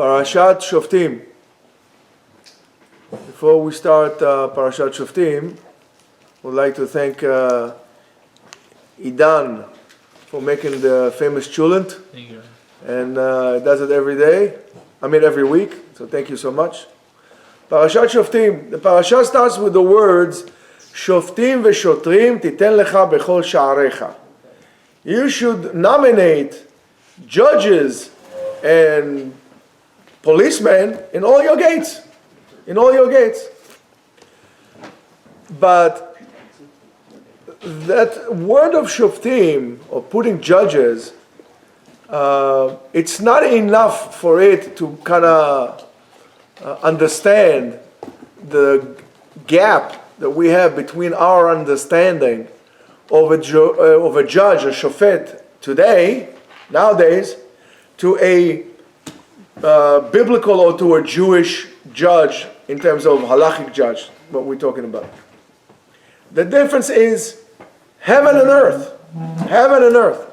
Parashat Shoftim. Before we start Parashat Shoftim, we'd like to thank Idan for making the famous chulant. Thank you. And he does it every week. So thank you so much. Parashat Shoftim. The parasha starts with the words Shoftim v'shotrim titen lecha bechol sha'arecha. You should nominate judges and policemen in all your gates. In all your gates. But that word of Shoftim, or putting judges, it's not enough for it to kind of understand the gap that we have between our understanding of a judge, a shofet nowadays, to a biblical or to a Jewish judge in terms of halachic judge, what we're talking about. The difference is heaven and earth. Heaven and earth.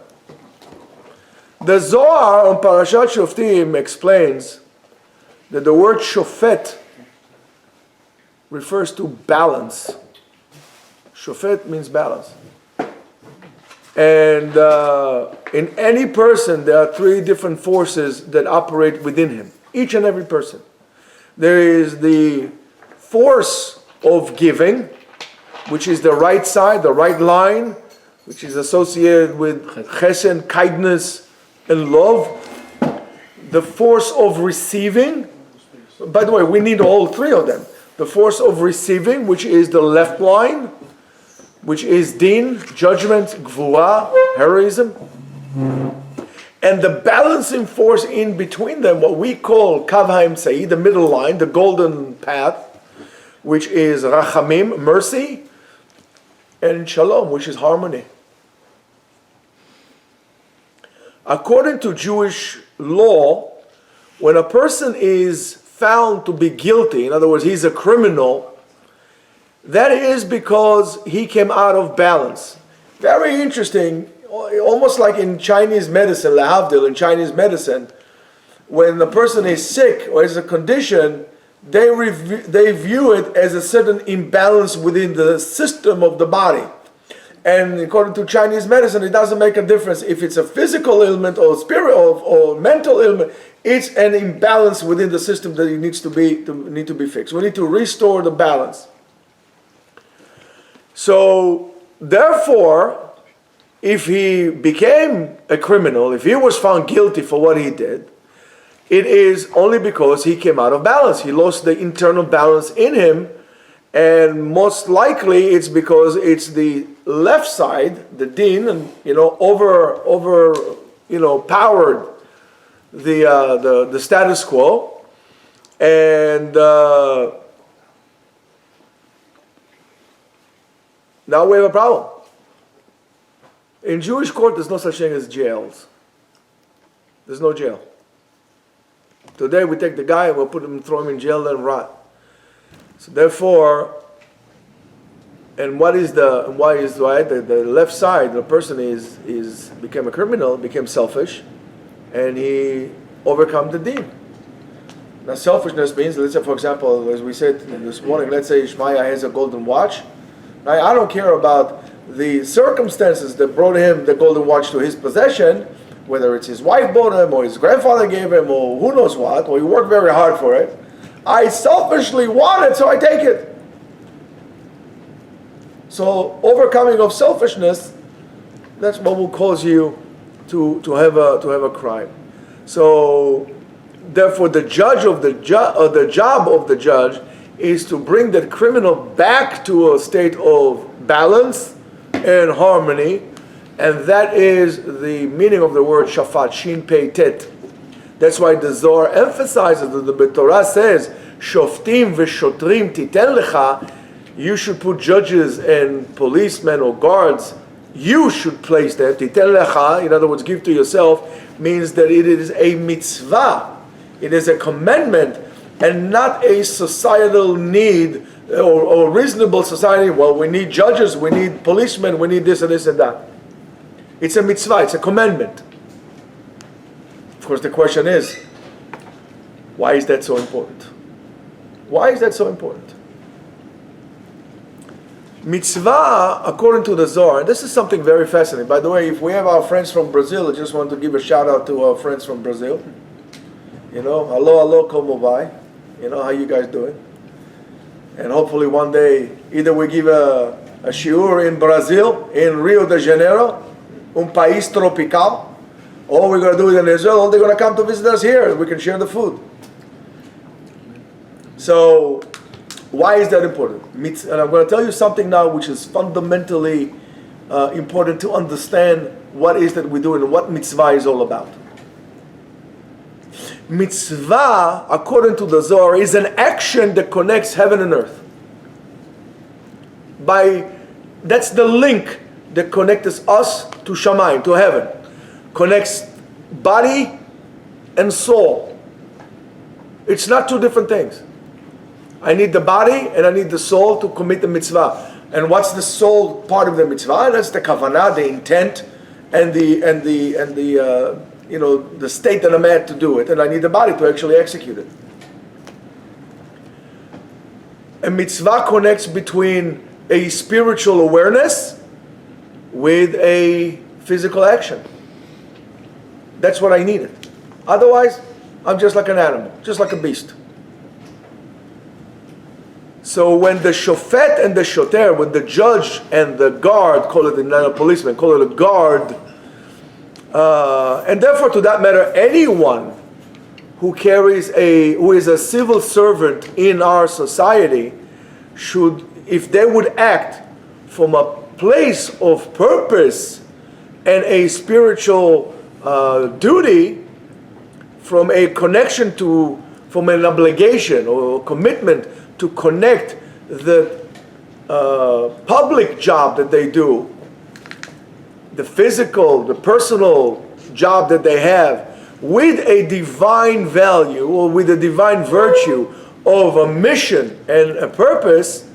The Zohar on Parashat Shoftim explains that the word shofet refers to balance. Shofet means balance. And in any person, there are three different forces that operate within him. Each and every person. There is the force of giving, which is the right side, the right line, which is associated with chesed, kindness, and love. The force of receiving. By the way, we need all three of them. The force of receiving, which is the left line, which is din, judgment, gvura, heroism. And the balancing force in between them, what we call kav ha'emtzai, the middle line, the golden path, which is rachamim, mercy, and shalom, which is harmony. According to Jewish law, when a person is found to be guilty, in other words, he's a criminal, that is because he came out of balance. Very interesting, almost like in Chinese medicine, lahavdil, in Chinese medicine, when the person is sick or has a condition, they view it as a certain imbalance within the system of the body. And according to Chinese medicine, it doesn't make a difference if it's a physical ailment or spiritual or mental ailment. It's an imbalance within the system that it needs to be fixed. We need to restore the balance. So, therefore, if he became a criminal, if he was found guilty for what he did, it is only because he came out of balance. He lost the internal balance in him, and most likely it's because it's the left side, the din, and powered the status quo, and now we have a problem. In Jewish court, there's no such thing as jails. There's no jail. Today we take the guy and we'll throw him in jail, let him rot. So therefore, and why is the left side, the person became a criminal, became selfish, and he overcome the deen. Now selfishness means, let's say for example, as we said this morning, let's say Ishmael has a golden watch. Now, I don't care about the circumstances that brought him the golden watch to his possession, whether it's his wife bought him, or his grandfather gave him, or who knows what, or he worked very hard for it. I selfishly want it, so I take it. So, overcoming of selfishness, that's what will cause you to have a crime. So, therefore, the job of the judge is to bring that criminal back to a state of balance and harmony, and that is the meaning of the word shafat, shin pei tet. That's why the Zohar emphasizes that the Torah says, Shoftim v'shotrim titen lecha, you should put judges and policemen or guards, you should place them, titen lecha, in other words, give to yourself, means that it is a mitzvah, it is a commandment, and not a societal need or reasonable society. Well, we need judges, we need policemen, we need this and this and that. It's a mitzvah, it's a commandment. Of course, the question is, Why is that so important? Why is that so important? Mitzvah, according to the Zohar, and this is something very fascinating. By the way, if we have our friends from Brazil, I just want to give a shout out to our friends from Brazil. Hello, como vai? How you guys doing? And hopefully one day, either we give a shiur in Brazil, in Rio de Janeiro, un país tropical, or we're going to do it in Israel, or they're going to come to visit us here, and we can share the food. So, why is that important? And I'm going to tell you something now which is fundamentally important to understand what is that we do and what mitzvah is all about. Mitzvah, according to the Zohar, is an action that connects heaven and earth. That's the link that connects us to Shamayim, to heaven. Connects body and soul. It's not two different things. I need the body and I need the soul to commit the mitzvah. And what's the soul part of the mitzvah? That's the kavanah, the intent, and the state that I'm at to do it. And I need the body to actually execute it. A mitzvah connects between a spiritual awareness with a physical action. That's what I needed. Otherwise, I'm just like an animal, just like a beast. So when the shofet and the shoter, when the judge and the guard, call it not a policeman, call it a guard, and therefore to that matter, anyone who is a civil servant in our society should, if they would act from a place of purpose and a spiritual duty, from a connection from an obligation or commitment to connect the public job that they do, the physical, the personal job that they have, with a divine value or with a divine virtue of a mission and a purpose,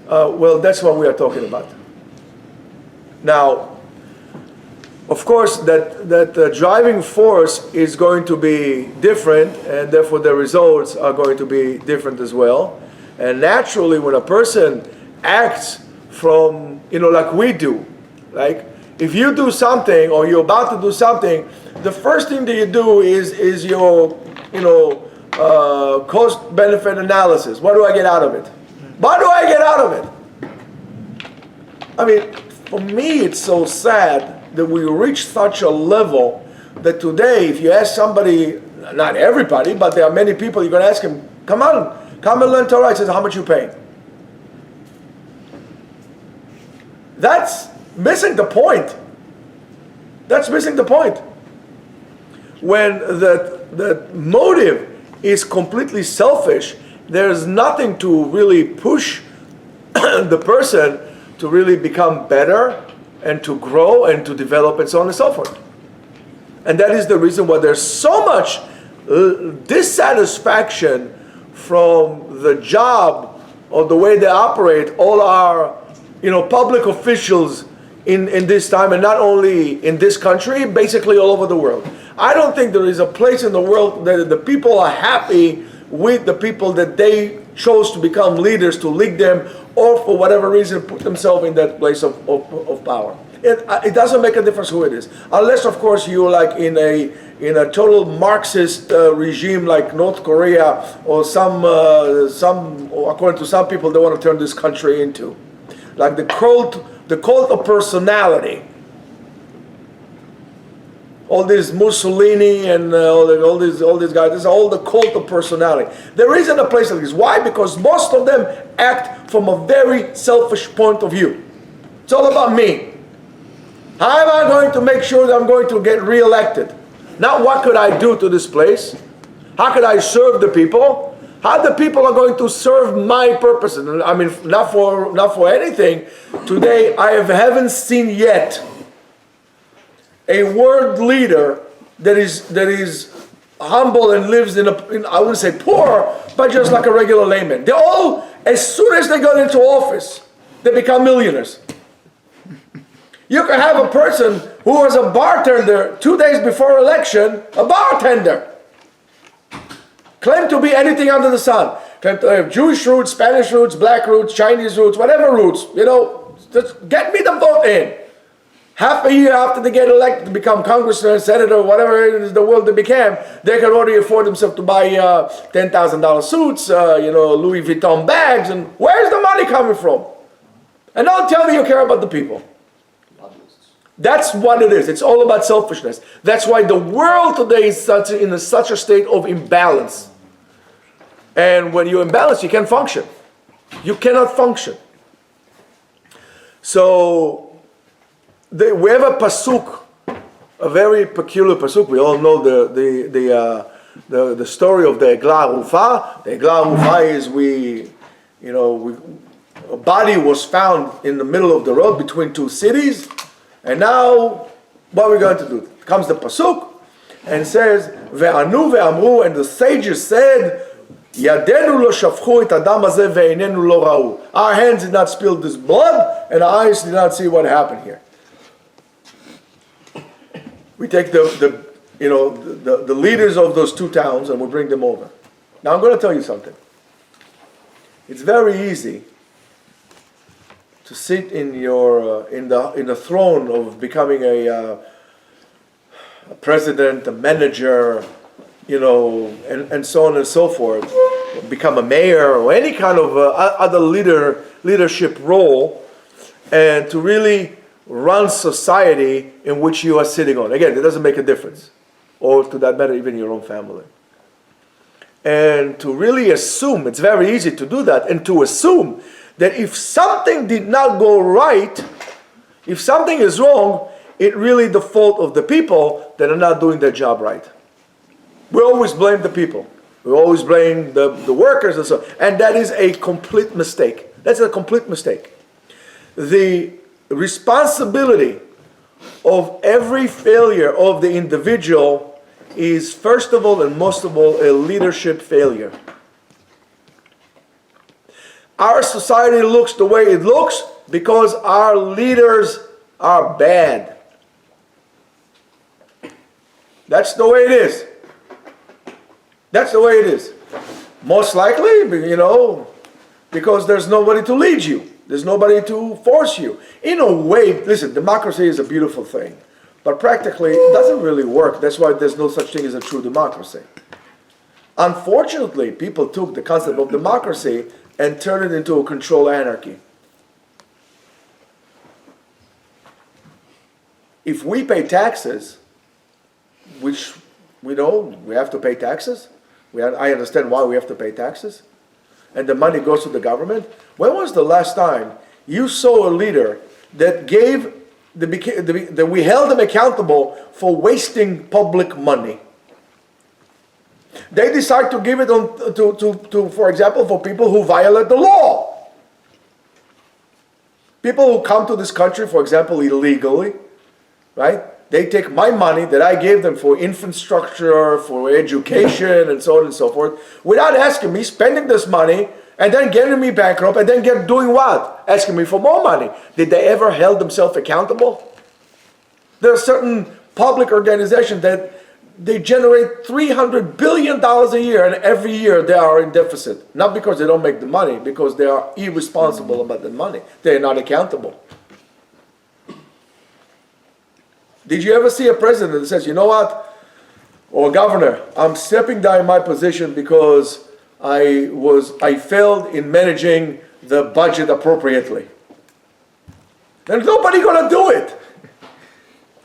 well, that's what we are talking about. Now, of course, that driving force is going to be different, and therefore the results are going to be different as well. And naturally, when a person acts from, like we do, like if you do something or you're about to do something, the first thing that you do is your, cost-benefit analysis. What do I get out of it? What do I get out of it? I mean, for me, it's so sad that we reach such a level that today, if you ask somebody, not everybody, but there are many people, you're going to ask him, come and learn Torah. He says, how much you paying? That's missing the point. That's missing the point. When the motive is completely selfish, there's nothing to really push the person to really become better and to grow and to develop and so on and so forth. And that is the reason why there's so much dissatisfaction from the job or the way they operate all our public officials in this time, and not only in this country, basically all over the world. I don't think there is a place in the world that the people are happy with the people that they chose to become leaders, to lead them, or for whatever reason put themselves in that place of power. It doesn't make a difference who it is, unless of course you're like in a total Marxist regime like North Korea, or some according to some people, they want to turn this country into like the cult of personality. All these Mussolini and all these guys, this is all the cult of personality. There isn't a place like this. Why? Because most of them act from a very selfish point of view. It's all about me. How am I going to make sure that I'm going to get re-elected? Not what could I do to this place? How could I serve the people? How the people are going to serve my purposes? I mean, not for anything. Today, I haven't seen yet a world leader that is humble and lives in I wouldn't say poor, but just like a regular layman. They all, as soon as they got into office, they become millionaires. You can have a person who was a bartender 2 days before election, a bartender. Claim to be anything under the sun. Claim to have Jewish roots, Spanish roots, black roots, Chinese roots, whatever roots. Just get me the vote in. Half a year after they get elected to become congressman, senator, whatever it is the world they became, they can already afford themselves to buy $10,000 suits, Louis Vuitton bags, and where's the money coming from? And don't tell me you care about the people. That's what it is. It's all about selfishness. That's why the world today is in such a state of imbalance. And when you're imbalanced, you can't function. You cannot function. So we have a pasuk, a very peculiar pasuk. We all know the story of the Eglah Arufa. The Eglah Arufa is a body was found in the middle of the road between two cities, and now what are we going to do? Comes the pasuk and says, "Ve'anu ve'amru," and the sages said, "Yadenu lo shafchu et adam hazeh ve'einenu lo ra'u." Our hands did not spill this blood, and our eyes did not see what happened here. We take the leaders of those two towns and we bring them over. Now I'm going to tell you something. It's very easy to sit in your in the throne of becoming a president, a manager, and so on and so forth. Become a mayor or any kind of other leadership role, and to really run society in which you are sitting on. Again, it doesn't make a difference. Or to that matter, even your own family. And to really assume, it's very easy to do that, and to assume that if something did not go right, if something is wrong, it's really the fault of the people that are not doing their job right. We always blame the people. We always blame the workers and so on. And that is a complete mistake. That's a complete mistake. The responsibility of every failure of the individual is first of all and most of all a leadership failure. Our society looks the way it looks because our leaders are bad. That's the way it is. That's the way it is. Most likely, because there's nobody to lead you. There's nobody to force you. In a way, listen, democracy is a beautiful thing. But practically, it doesn't really work. That's why there's no such thing as a true democracy. Unfortunately, people took the concept of democracy and turned it into a control anarchy. If we pay taxes, which we have to pay taxes. I understand why we have to pay taxes. And the money goes to the government. When was the last time you saw a leader that that we held them accountable for wasting public money? They decide to give it to, for example, for people who violate the law. People who come to this country, for example, illegally, right? They take my money that I gave them for infrastructure, for education, and so on and so forth, without asking me, spending this money, and then getting me bankrupt, and then doing what? Asking me for more money. Did they ever held themselves accountable? There are certain public organizations that they generate $300 billion a year, and every year they are in deficit. Not because they don't make the money, because they are irresponsible about the money. They are not accountable. Did you ever see a president that says, you know what, or a governor, I'm stepping down in my position because I failed in managing the budget appropriately? There's nobody going to do it.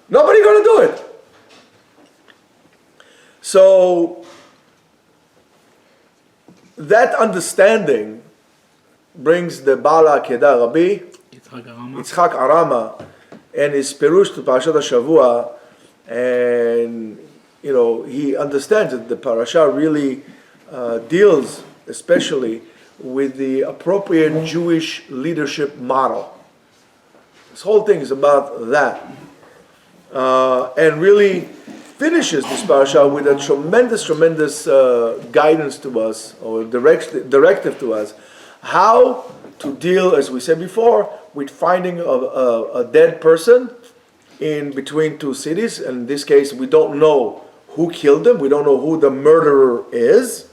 Nobody going to do it. So that understanding brings the Baal HaAkedah, Rabbi Yitzchak Arama, and his Perush to Parashat Shavua, and he understands that the parasha really deals especially with the appropriate Jewish leadership model. This whole thing is about that, and really finishes this parasha with a tremendous guidance to us, or directive to us, how to deal, as we said before, with finding a dead person in between two cities. And in this case, we don't know who killed them. We don't know who the murderer is.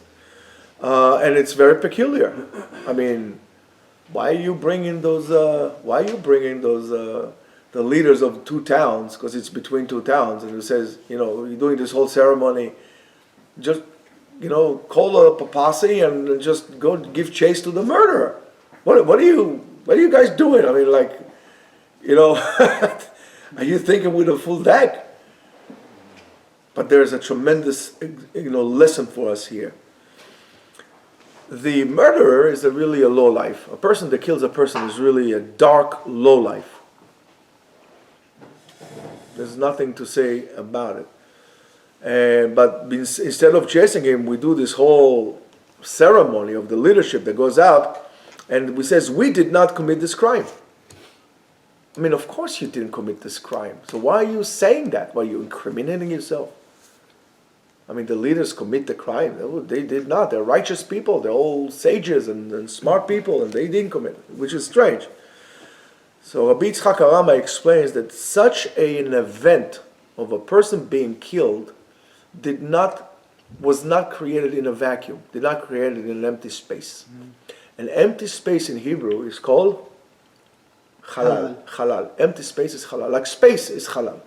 and it's very peculiar. I mean, why are you bringing those? The leaders of two towns, because it's between two towns, and it says, you're doing this whole ceremony, just, call a posse and just go give chase to the murderer. What are you guys doing? I mean, are you thinking with a full deck? But there's a tremendous, lesson for us here. The murderer is really a lowlife. A person that kills a person is really a dark lowlife. There's nothing to say about it. But instead of chasing him, we do this whole ceremony of the leadership that goes out, and we says, we did not commit this crime. I mean, of course you didn't commit this crime. So why are you saying that? Why are you incriminating yourself? I mean, the leaders commit the crime. They did not. They're righteous people. They're all sages and smart people, and they didn't commit it, which is strange. So Rabbi Yitzchak Arama explains that such an event of a person being killed was not created in a vacuum, did not created in an empty space. An empty space in Hebrew is called halal. Halal. Empty space is halal. Like space is halal.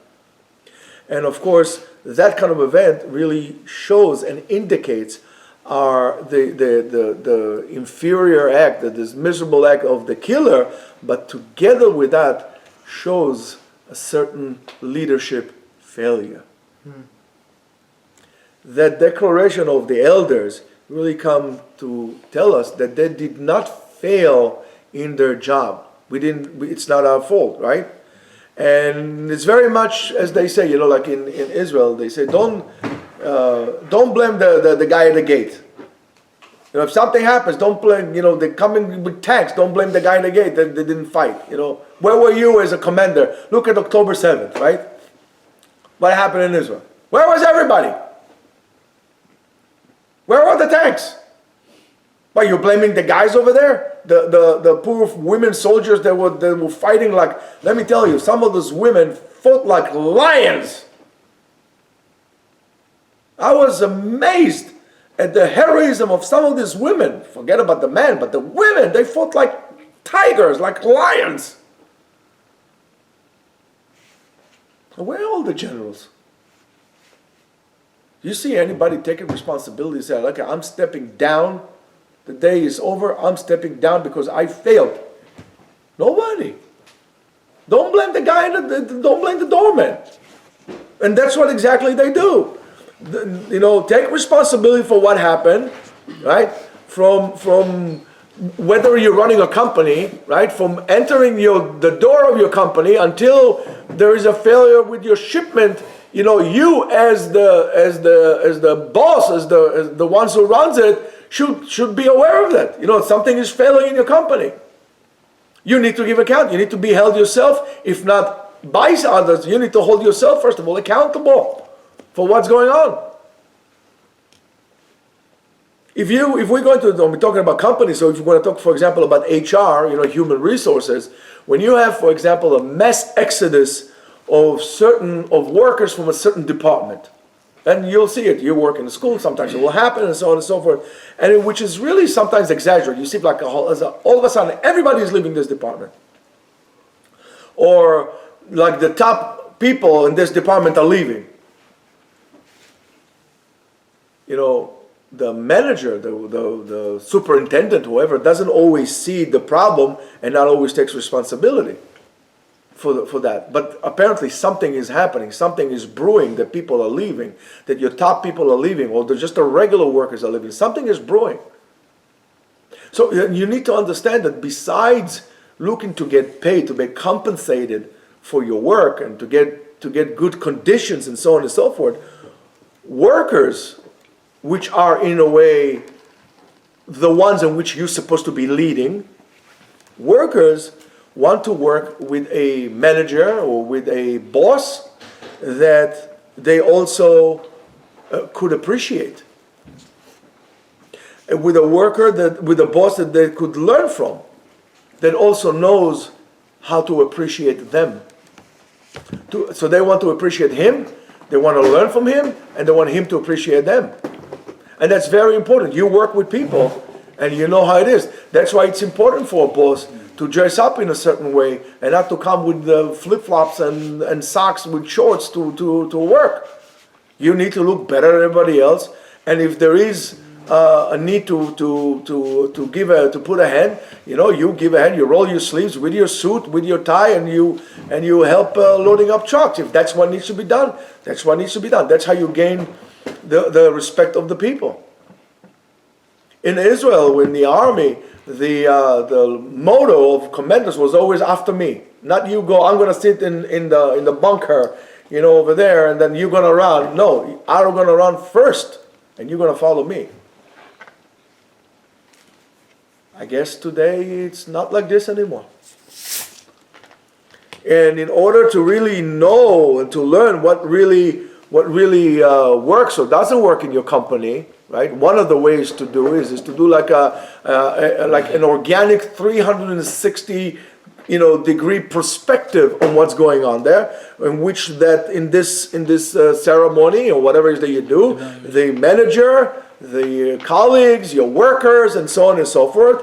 And of course, that kind of event really shows and indicates the inferior act, this miserable act of the killer, but together with that shows a certain leadership failure. That declaration of the elders really come to tell us that they did not fail in their job. It's not our fault, right? And it's very much as they say, like in Israel, they say, don't blame the guy at the gate. If something happens, don't blame, they come in with tanks, don't blame the guy at the gate that they didn't fight. Where were you as a commander? Look at October 7th, right? What happened in Israel? Where was everybody? Where were the tanks? Why, you're blaming the guys over there? The poor women soldiers that were fighting like, let me tell you, some of those women fought like lions. I was amazed at the heroism of some of these women. Forget about the men, but the women, they fought like tigers, like lions. Where are all the generals? Do you see anybody taking responsibility and saying, okay, I'm stepping down, the day is over, I'm stepping down because I failed? Nobody. Don't blame the guy, don't blame the doorman. And that's what exactly they do. Take responsibility for what happened, right? From whether you're running a company, right? From entering the door of your company until there is a failure with your shipment. You as the boss, as the ones who runs it, should be aware of that. Something is failing in your company. You need to give account. You need to be held yourself, if not by others. You need to hold yourself first of all accountable for what's going on. If we're going to, we're talking about companies, so if you're going to talk, for example, about HR, human resources, when you have, for example, a mass exodus of workers from a certain department, and you'll see it, you work in the school, sometimes it will happen, and so on and so forth, and which is really sometimes exaggerated. You see like all of a sudden, everybody is leaving this department. Or like the top people in this department are leaving. The manager, the superintendent, whoever, doesn't always see the problem and not always takes responsibility for that. But apparently something is happening, something is brewing, that people are leaving, that your top people are leaving, or just the regular workers are leaving. Something is brewing. So you need to understand that besides looking to get paid, to be compensated for your work, and to get good conditions and so on and so forth, workers, which are in a way the ones in which you're supposed to be leading, workers want to work with a manager or with a boss that they also could appreciate. With a boss that they could learn from, that also knows how to appreciate them. So they want to appreciate him, they want to learn from him, and they want him to appreciate them. And that's very important. You work with people and you know how it is. That's why it's important for a boss to dress up in a certain way and not to come with flip-flops and socks with shorts to work. You need to look better than everybody else. And if there is a need to put a hand, you give a hand, you roll your sleeves with your suit, with your tie, and you help loading up trucks. If that's what needs to be done, that's what needs to be done. That's how you gain the respect of the people. In Israel, in the army, the motto of commanders was always after me. Not you go, I'm going to sit in the bunker, over there, and then you're going to run. No, I'm going to run first, and you're going to follow me. I guess today it's not like this anymore. And in order to really know and to learn what really works or doesn't work in your company, right? One of the ways to do is to do like an organic 360 degree perspective on what's going on there, in which that in this ceremony or whatever it is that you do, the manager, the colleagues, your workers, and so on and so forth,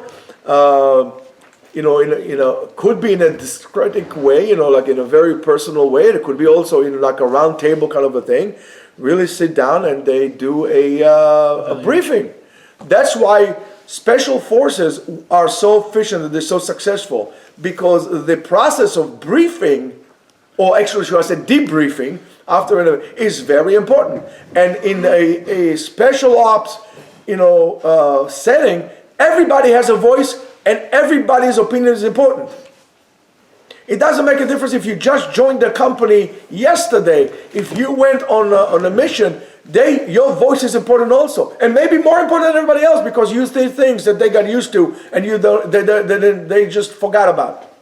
could be in a discretic way, like in a very personal way. It could be also in like a round table kind of a thing. Really sit down and they do a briefing. That's why special forces are so efficient and they're so successful, because the process of briefing, or actually should I say debriefing, after an event is very important. And in a special ops, setting, everybody has a voice and everybody's opinion is important. It doesn't make a difference if you just joined the company yesterday. If you went on a mission, your voice is important also, and maybe more important than everybody else, because you say things that they got used to and they just forgot about.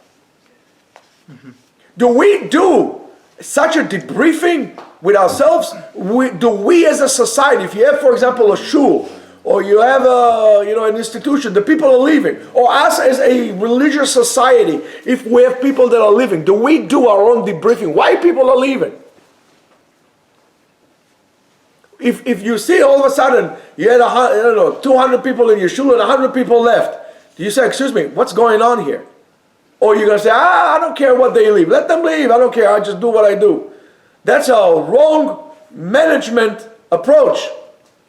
Mm-hmm. Do we do such a debriefing with ourselves? Do we as a society, if you have, for example, a shul, or you have an institution, the people are leaving, or us as a religious society, if we have people that are leaving, do we do our own debriefing? Why people are leaving? If you see all of a sudden you had 200 people in your shul and 100 people left, do you say, excuse me, what's going on here? Or you're going to say, I don't care what they leave. Let them leave. I don't care. I just do what I do. That's a wrong management approach.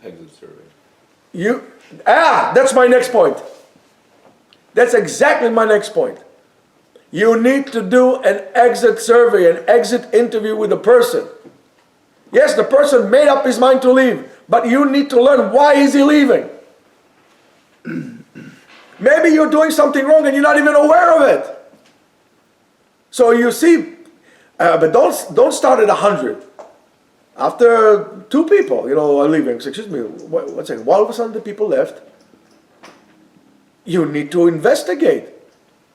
Exit survey. That's my next point. That's exactly my next point. You need to do an exit survey, an exit interview with the person. Yes, the person made up his mind to leave, but you need to learn why is he leaving. Maybe you're doing something wrong and you're not even aware of it. So you see, but don't start at 100. After 2 people, are leaving, so excuse me, one second. All of a sudden the people left. You need to investigate.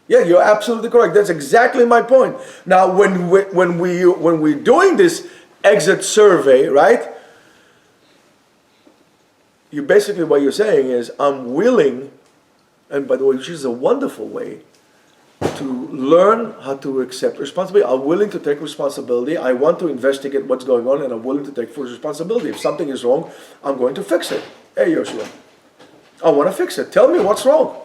Yeah, you're absolutely correct. That's exactly my point. Now, when we're doing this exit survey, right? You basically, what you're saying is, I'm willing, and by the way, which is a wonderful way to learn how to accept responsibility. I'm willing to take responsibility. I want to investigate what's going on, and I'm willing to take full responsibility. If something is wrong, I'm going to fix it. Hey, Yeshiva, I want to fix it. Tell me what's wrong.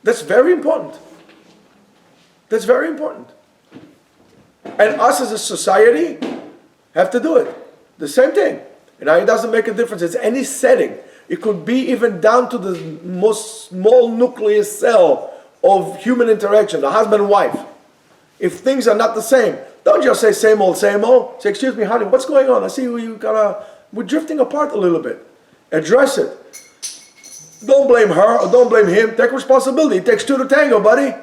That's very important. That's very important. And us as a society have to do it. The same thing. And it doesn't make a difference. It's any setting. It could be even down to the most small nucleus cell of human interaction, the husband and wife. If things are not the same, don't just say same old, same old. Say, excuse me, honey, what's going on? I see we're drifting apart a little bit. Address it. Don't blame her or don't blame him. Take responsibility. It takes 2 to tango, buddy.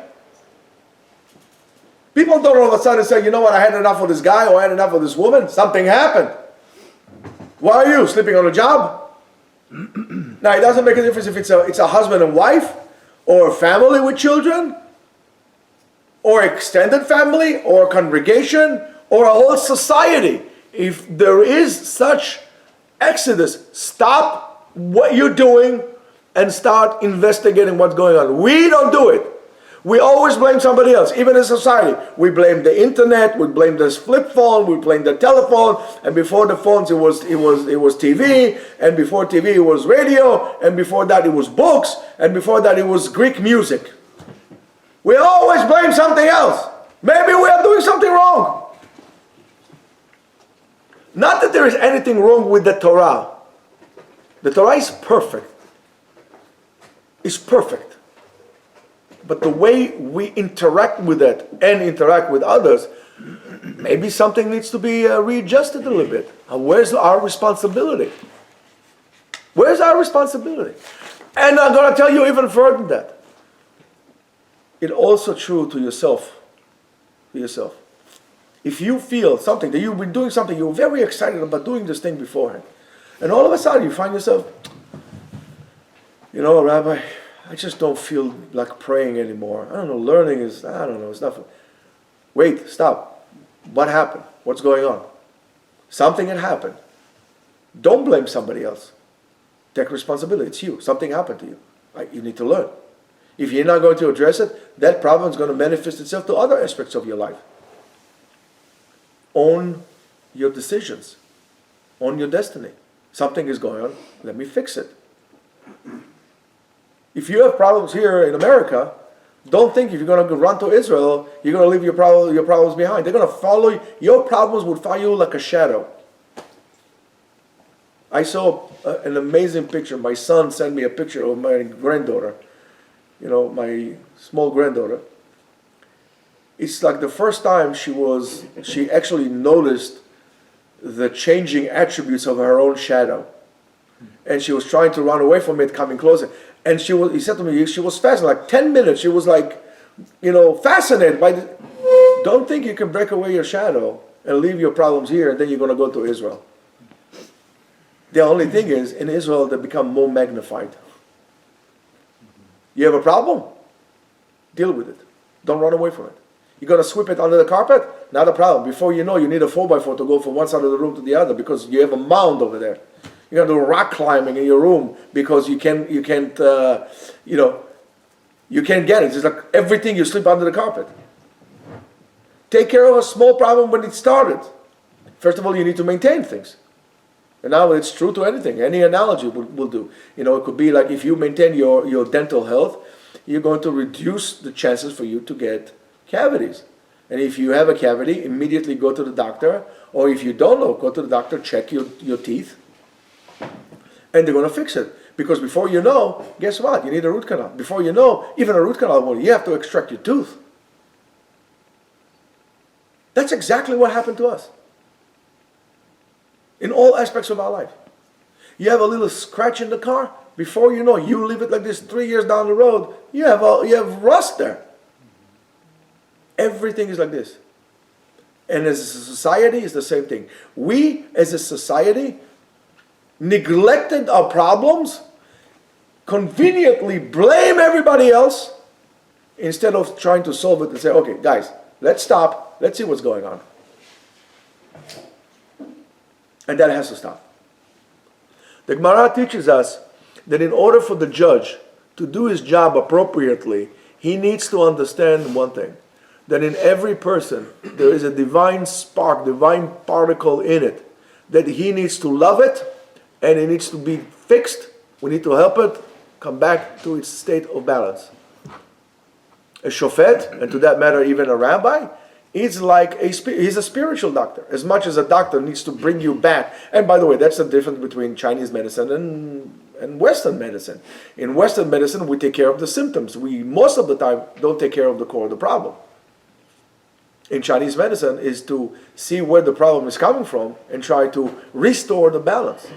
People don't all of a sudden say, you know what, I had enough of this guy or I had enough of this woman. Something happened. Why are you sleeping on a job? Now, it doesn't make a difference if it's a husband and wife, or a family with children, or extended family, or a congregation, or a whole society. If there is such exodus, stop what you're doing and start investigating what's going on. We don't do it. We always blame somebody else, even in society. We blame the internet, we blame the flip phone, we blame the telephone, and before the phones it was TV, and before TV it was radio, and before that it was books, and before that it was Greek music. We always blame something else. Maybe we are doing something wrong. Not that there is anything wrong with the Torah. The Torah is perfect. It's perfect. But the way we interact with it and interact with others, maybe something needs to be readjusted a little bit. Where's our responsibility? Where's our responsibility? And I'm going to tell you even further than that. It's also true to yourself. To yourself. If you feel something, that you've been doing something, you're very excited about doing this thing beforehand, and all of a sudden you find yourself, Rabbi, I just don't feel like praying anymore. I don't know, learning is, I don't know, it's nothing. Wait, stop. What happened? What's going on? Something had happened. Don't blame somebody else. Take responsibility. It's you. Something happened to you. You need to learn. If you're not going to address it, that problem is going to manifest itself to other aspects of your life. Own your decisions. Own your destiny. Something is going on. Let me fix it. If you have problems here in America, don't think if you're going to run to Israel, you're going to leave your problems behind. They're going to follow you. Your problems will follow you like a shadow. I saw an amazing picture. My son sent me a picture of my granddaughter. My small granddaughter. It's like the first time she actually noticed the changing attributes of her own shadow. And she was trying to run away from it, coming closer. And he said to me, she was fascinated, like 10 minutes, she was like, fascinated by this. Don't think you can break away your shadow and leave your problems here and then you're going to go to Israel. The only thing is, in Israel, they become more magnified. You have a problem? Deal with it. Don't run away from it. You're going to sweep it under the carpet? Not a problem. Before you know, you need a 4x4 to go from one side of the room to the other because you have a mound over there. You're going to do rock climbing in your room because you can't get it. It's like everything you sleep under the carpet. Take care of a small problem when it started. First of all, you need to maintain things. And now it's true to anything. Any analogy will do. It could be like if you maintain your dental health, you're going to reduce the chances for you to get cavities. And if you have a cavity, immediately go to the doctor. Or if you don't know, go to the doctor, check your teeth. And they're going to fix it. Because before you know, guess what? You need a root canal. Before you know, even a root canal, you have to extract your tooth. That's exactly what happened to us. In all aspects of our life. You have a little scratch in the car, before you know, you leave it like this 3 years down the road, you have rust there. Everything is like this. And as a society, it's the same thing. We, as a society, neglected our problems, conveniently blame everybody else, instead of trying to solve it and say, okay, guys, let's stop, let's see what's going on. And that has to stop. The Gemara teaches us that in order for the judge to do his job appropriately, he needs to understand one thing, that in every person there is a divine spark, divine particle in it, that he needs to love it, and it needs to be fixed. We need to help it come back to its state of balance. A shofet, and to that matter even a rabbi, he's a spiritual doctor. As much as a doctor needs to bring you back. And by the way, that's the difference between Chinese medicine and Western medicine. In Western medicine, we take care of the symptoms. We, most of the time, don't take care of the core of the problem. In Chinese medicine is to see where the problem is coming from and try to restore the balance.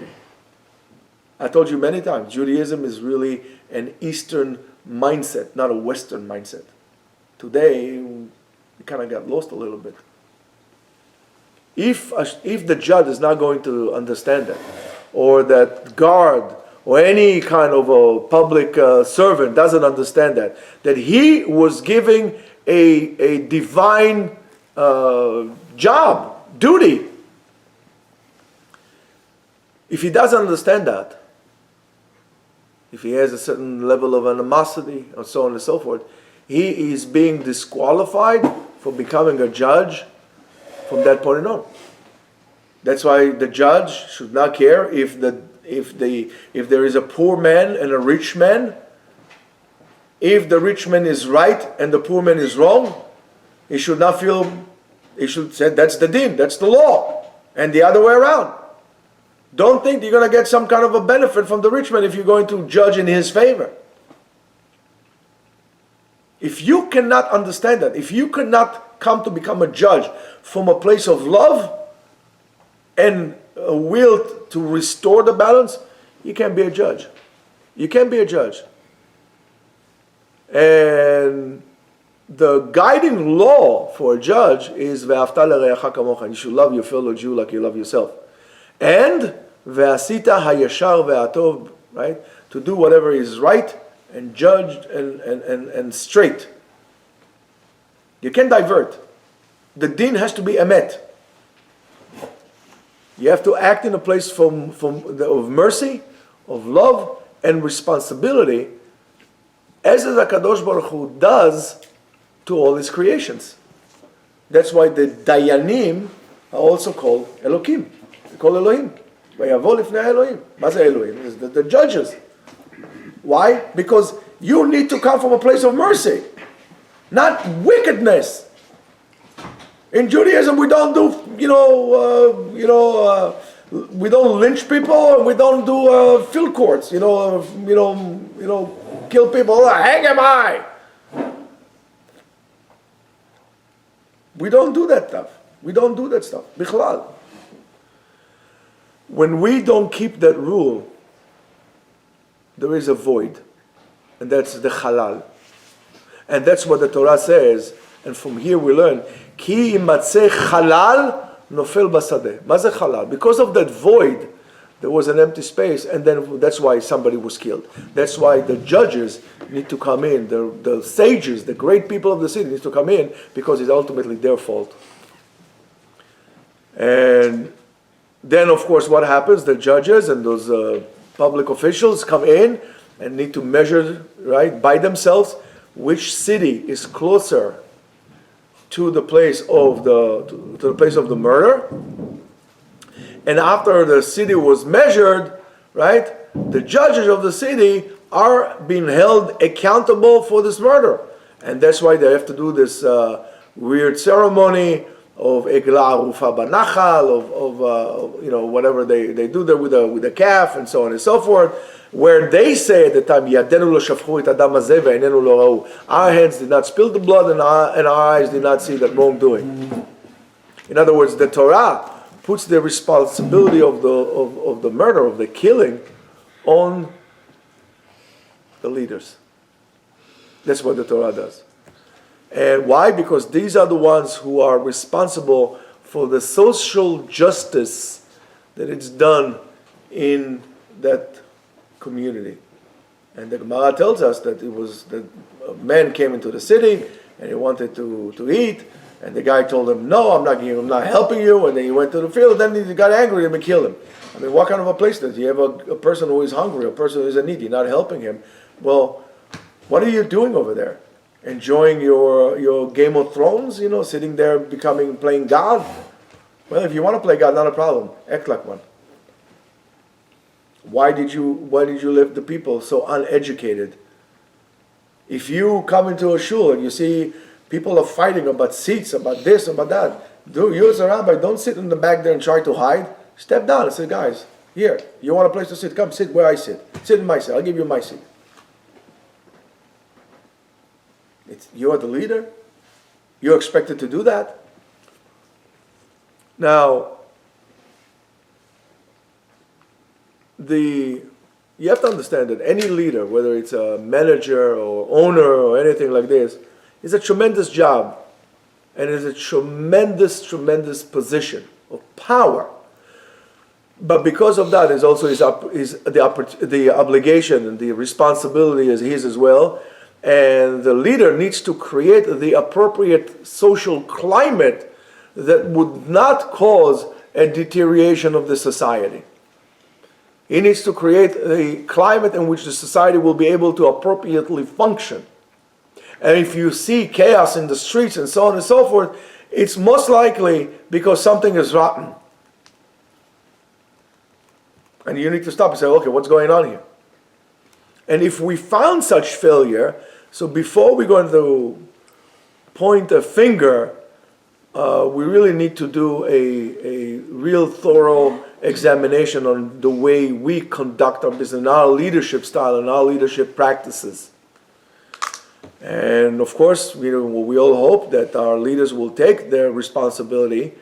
I told you many times, Judaism is really an Eastern mindset, not a Western mindset. Today, we kind of got lost a little bit. If the judge is not going to understand that, or that guard, or any kind of a public servant doesn't understand that he was giving a divine job, duty. If he doesn't understand that, if he has a certain level of animosity, and so on and so forth, he is being disqualified for becoming a judge from that point on. That's why the judge should not care if there is a poor man and a rich man. If the rich man is right and the poor man is wrong, he should not feel. He should say that's the din, that's the law, and the other way around. Don't think you're going to get some kind of a benefit from the rich man if you're going to judge in his favor. If you cannot understand that, if you cannot come to become a judge from a place of love and a will to restore the balance, you can't be a judge. You can't be a judge. And the guiding law for a judge is ve'afta l'reacha kamocha. You should love your fellow Jew like you love yourself. And ve'asita hayashar ve'atov, right? To do whatever is right and judged and straight. You can't divert. The din has to be emet. You have to act in a place of mercy, of love, and responsibility, as the Kadosh Baruch Hu does to all his creations. That's why the Dayanim are also called Elokim. They call Elohim. Vayavo lifnei Elohim. What is Elohim? It's the judges. Why? Because you need to come from a place of mercy, not wickedness. In Judaism, we don't do, we don't lynch people, and we don't do field courts. Kill people. Hang am I? We don't do that stuff. We don't do that stuff. Bichlal. When we don't keep that rule, there is a void, and that's the halal, and that's what the Torah says. And from here we learn, Ki imatzeh halal nofel basadeh. Maze halal. Because of that void, there was an empty space, and then that's why somebody was killed. That's why the judges need to come in, the sages, the great people of the city need to come in, because it's ultimately their fault. And then, of course, what happens? The judges and those public officials come in and need to measure, right, by themselves, which city is closer to the place of the murder. And after the city was measured, right, the judges of the city are being held accountable for this murder, and that's why they have to do this weird ceremony of egla arufa banachal, of whatever they do there with a calf and so on and so forth, where they say at the time, Yadenu lo shafchu et adam hazeh ve'einenu lo ra'u. Our hands did not spill the blood, and our eyes did not see that wrongdoing. In other words, the Torah puts the responsibility of the murder, of the killing, on the leaders. That's what the Torah does. And why? Because these are the ones who are responsible for the social justice that is done in that community. And the Gemara tells us that a man came into the city and he wanted to eat, and the guy told him, no, I'm not helping you, and then he went to the field, and then he got angry and killed him. I mean, what kind of a place does you have a person who is hungry, a person who is in need, you're not helping him? Well, what are you doing over there? Enjoying your Game of Thrones, sitting there playing God? Well, if you want to play God, not a problem. Act like one. Why did you leave the people so uneducated? If you come into a shul and you see people are fighting about seats, about this, about that, you as a rabbi, don't sit in the back there and try to hide. Step down and say, guys, here, you want a place to sit? Come sit where I sit. Sit in my seat. I'll give you my seat. You are the leader. You're expected to do that. Now, you have to understand that any leader, whether it's a manager or owner or anything like this, is a tremendous job, and is a tremendous, tremendous position of power. But because of that, is also the obligation and the responsibility is his as well. And the leader needs to create the appropriate social climate that would not cause a deterioration of the society. He needs to create a climate in which the society will be able to appropriately function. And if you see chaos in the streets and so on and so forth, it's most likely because something is rotten. And you need to stop and say, okay, what's going on here? And if we found such failure, so before we're going to point a finger, we really need to do a real thorough examination on the way we conduct our business, and our leadership style and our leadership practices. And of course, we all hope that our leaders will take their responsibility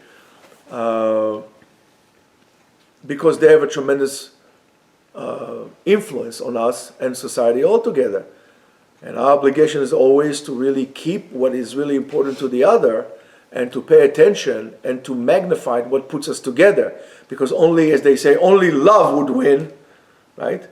because they have a tremendous influence on us and society altogether. And our obligation is always to really keep what is really important to the other and to pay attention and to magnify what puts us together. Because only, as they say, only love would win, right?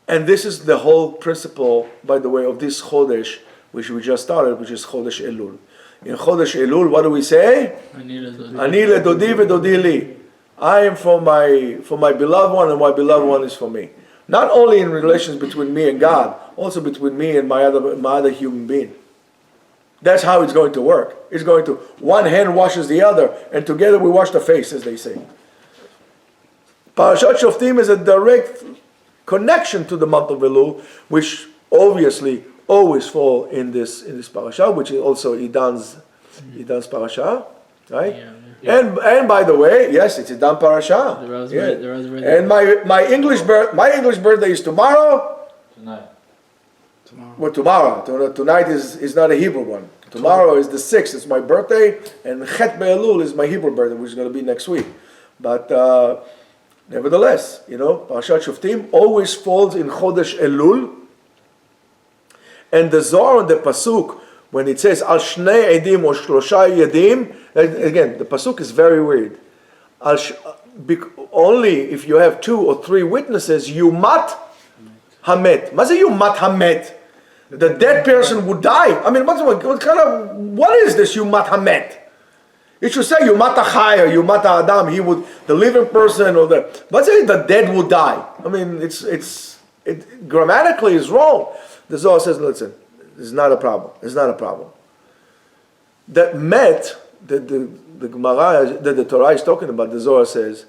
And this is the whole principle, by the way, of this Chodesh, which we just started, which is Chodesh Elul. In Chodesh Elul, what do we say? Ani ledodi vedodi li. I am for my beloved one, and my beloved one is for me. Not only in relations between me and God, also between me and my other human being. That's how it's going to work. It's going to, one hand washes the other, and together we wash the face, as they say. Parashat Shoftim is a direct connection to the month of Elul, which obviously always fall in this parasha, which is also Idan's parasha, right? Yeah. And by the way, yes, it's Idan parasha. And my English birthday is tomorrow. Tonight. Well, tomorrow. Tonight is not a Hebrew one. Tomorrow is the 6th. It's my birthday, and Chet Be'elul is my Hebrew birthday, which is going to be next week. But nevertheless, Parashat Shoftim always falls in Chodesh Elul. And the Zohar and the Pasuk, when it says Al Shnei Edim or Shlosha Yedim, again, the Pasuk is very weird. Only if you have 2 or 3 witnesses, Yumat Hamet. What is Yumat Hamet? The dead person would die. I mean, what is this Yumat Hamet? It should say Yumat Achai or Yumat Adam. The living person or let's say the dead would die. I mean, it grammatically is wrong. The Zohar says, listen, this is not a problem. It's not a problem. That met, the Gemara, that the Torah is talking about, the Zohar says,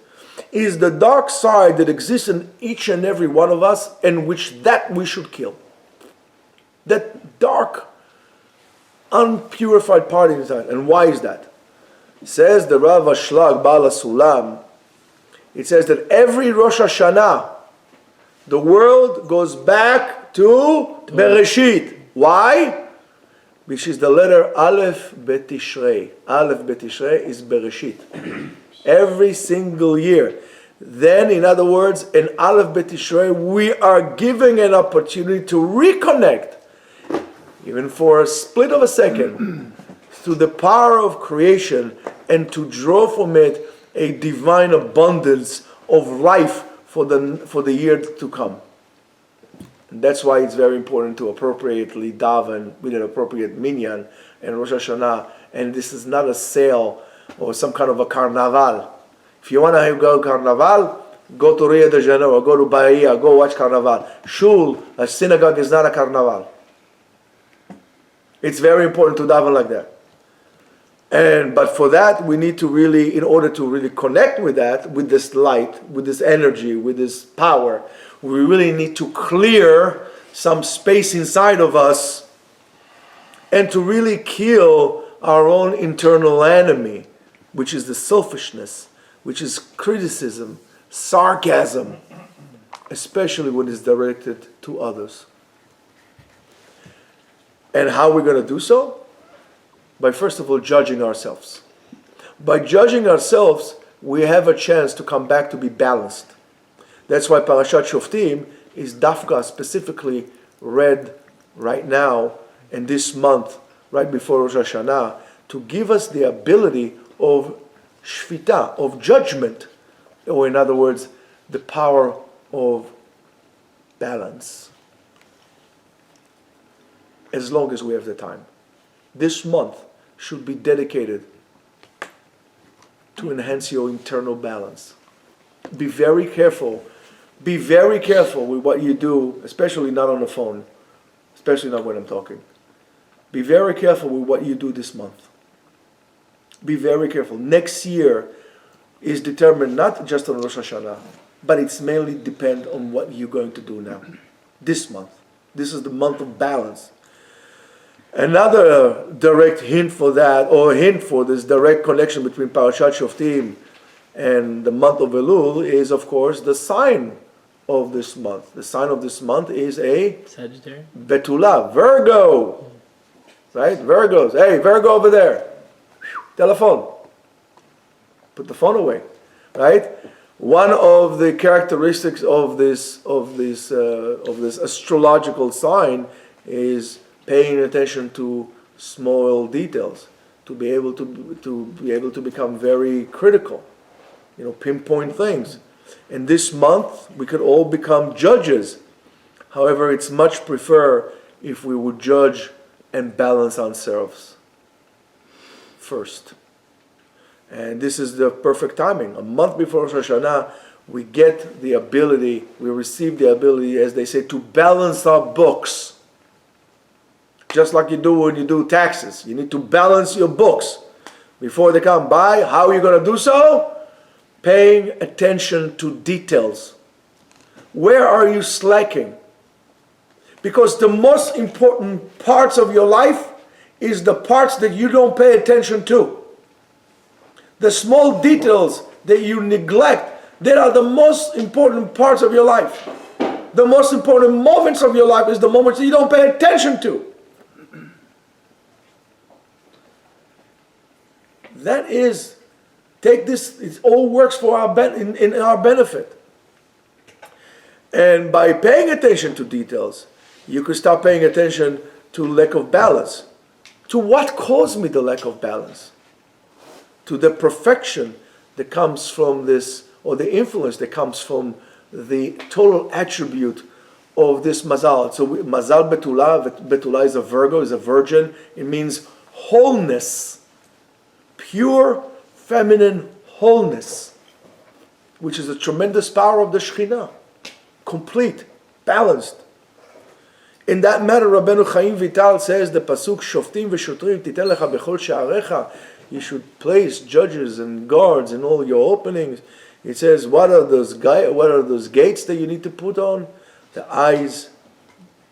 is the dark side that exists in each and every one of us, and which that we should kill. That dark, unpurified part inside. And why is that? It says the Rav Ashlag Bala Sulam, it says that every Rosh Hashanah, the world goes back to Bereshit. Why? Which is the letter Aleph Bet Tishrei. Aleph Bet Tishrei is Bereshit. Every single year. Then, in other words, in Aleph Bet Tishrei, we are giving an opportunity to reconnect, even for a split of a second, to the power of creation and to draw from it a divine abundance of life for the year to come. And that's why it's very important to appropriately daven with an appropriate minyan and Rosh Hashanah. And this is not a sale or some kind of a carnival. If you want to go carnival, go to Rio de Janeiro, or go to Bahia, go watch carnival. Shul, a synagogue is not a carnival. It's very important to daven like that. But for that, we need to really, in order to really connect with that, with this light, with this energy, with this power, we really need to clear some space inside of us and to really kill our own internal enemy, which is the selfishness, which is criticism, sarcasm, especially when it's directed to others. And how we're going to do so? By first of all judging ourselves. By judging ourselves, we have a chance to come back to be balanced. That's why Parashat Shoftim is Dafka specifically read right now and this month, right before Rosh Hashanah, to give us the ability of shvita, of judgment, or in other words, the power of balance. As long as we have the time. This month should be dedicated to enhance your internal balance. Be very careful with what you do, especially not on the phone, especially not when I'm talking. Be very careful with what you do this month. Be very careful. Next year is determined not just on Rosh Hashanah, but it's mainly depend on what you're going to do now. This month. This is the month of balance. Another direct hint for that, or hint for this direct connection between Parashat Shoftim and the month of Elul is, of course, the sign of this month. The sign of this month is a Sagittarius. Betula, Virgo. Right? Virgos. Hey, Virgo over there. Telephone. Put the phone away. Right? One of the characteristics of this astrological sign is paying attention to small details, to be able to become very critical, pinpoint things. And this month we could all become judges. However, it's much prefer if we would judge and balance ourselves first. And this is the perfect timing. A month before Rosh Hashanah, we get the ability, we receive the ability, as they say, to balance our books. Just like you do when you do taxes. You need to balance your books before they come by. How are you going to do so? Paying attention to details. Where are you slacking? Because the most important parts of your life is the parts that you don't pay attention to. The small details that you neglect, that are the most important parts of your life. The most important moments of your life is the moments that you don't pay attention to. That is, take this, it all works for in our benefit. And by paying attention to details, you could start paying attention to lack of balance. To what caused me the lack of balance? To the perfection that comes from this, or the influence that comes from the total attribute of this mazal. So mazal betula, betula is a Virgo, is a virgin. It means wholeness, pure feminine wholeness, which is a tremendous power of the Shekhinah. Complete, balanced. In that matter, Rabbeinu Chaim Vital says the pasuk Shoftim v'shotrim titen lecha bechol she'arecha. You should place judges and guards in all your openings. It says, what are those gates that you need to put on? The eyes,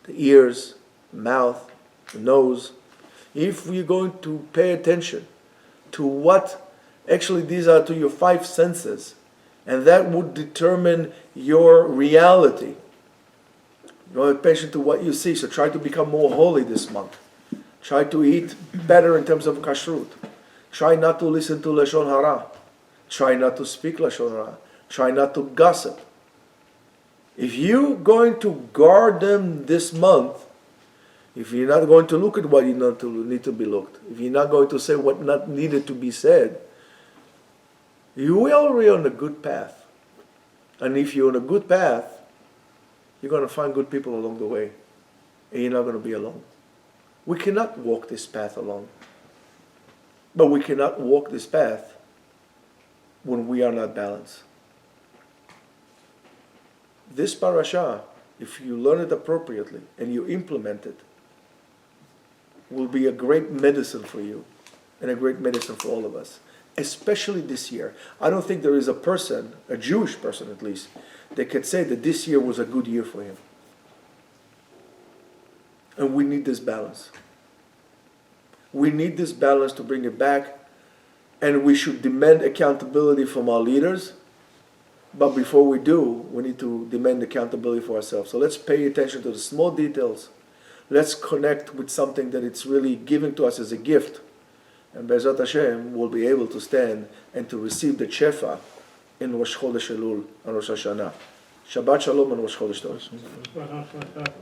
the ears, the mouth, the nose. If you're going to pay attention to what, actually these are to your 5 senses, and that would determine your reality. Pay attention to what you see, so try to become more holy this month. Try to eat better in terms of kashrut. Try not to listen to Lashon Hara. Try not to speak Lashon Hara. Try not to gossip. If you're going to guard them this month, if you're not going to look at what you need to be looked, if you're not going to say what not needed to be said, you are already on a good path. And if you're on a good path, you're going to find good people along the way. And you're not going to be alone. We cannot walk this path alone. But we cannot walk this path when we are not balanced. This parasha, if you learn it appropriately and you implement it, will be a great medicine for you and a great medicine for all of us, especially this year. I don't think there is a person, a Jewish person at least, that could say that this year was a good year for him. And we need this balance. We need this balance to bring it back, and we should demand accountability from our leaders. But before we do, we need to demand accountability for ourselves. So let's pay attention to the small details. Let's connect with something that it's really given to us as a gift. And Be'ezrat Hashem will be able to stand and to receive the Shefa in Rosh Chodesh Elul and Rosh Hashanah. Shabbat Shalom and Rosh Chodesh Tov.